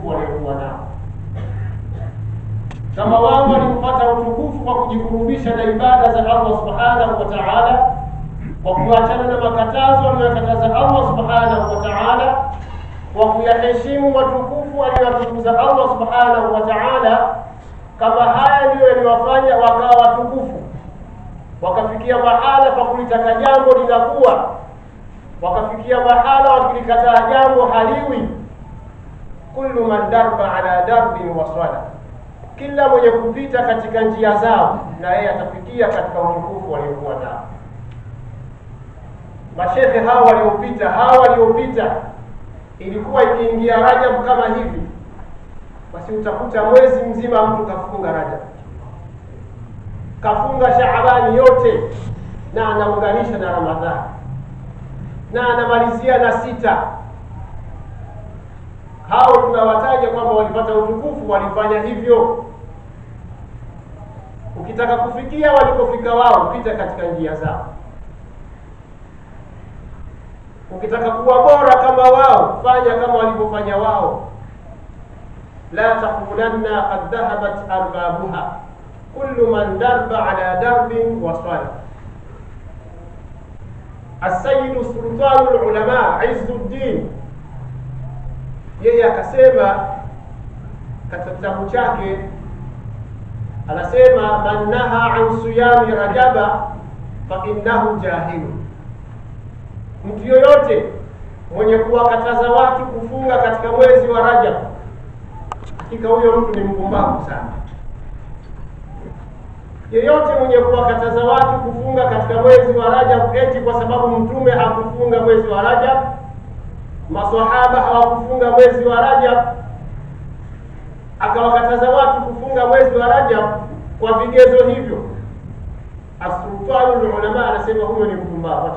utukufu waliokuwa nao. Kama wao walipata utukufu kwa kujikurubisha na ibada za Allah subhanahu wa ta'ala, kwa kuachana na makatazo aliyokataza Allah subhanahu wa ta'ala, kwa kuyaheshimu matukufu aliyotukuza Allah subhanahu wa ta'ala, kama haya ndio yaliwafanya wakawa watukufu, wakafikia mahala pa kulitaka jambo linakuwa, wakafikia mahala wakilikataa jambo haliwi. Kullu man darba ala darbin wasala, kila mwenye kupita katika njia zao na yeye atafikia katika utukufu waliokuwa nao. Mashehe hawa waliopita ilikuwa ikiingia Rajab kama hivi, basi utakuta mwezi mzima mtu kafunga Rajab, kafunga Shaabani yote, na anaunganisha na Ramadhani, na anamalizia na 6. Hao tunawataja kwamba walipata utukufu, walifanya hivyo. Ukitaka kufikia walipofika wao, pita katika njia zao. Ukitaka kuwa bora kama wao, fanya kama walipofanya wao. La taqulanna qad dhahabat arbabuha, kullu man darba ala darbin wasala. As-Sayyid Sultanul Ulama Izzuddin, yeye akasema katika kitabu chake, anasema man naha an siyami rajaba fa innahu jahilu, mtu yoyote mwenye kuwakataza watu kufunga katika mwezi wa Rajab, hakika huyo mtu ni mpumbavu sana. Yeyote mwenye kuwakataza watu kufunga katika mwezi wa Rajab eti kwa sababu mtume hakufunga mwezi wa Rajab, maswahaba hawakufunga mwezi wa Rajab, akawakataza watu kufunga mwezi wa Rajab kwa vigezo hivyo, As-Sultanul Ulama anasema huyo ni mpumbavu.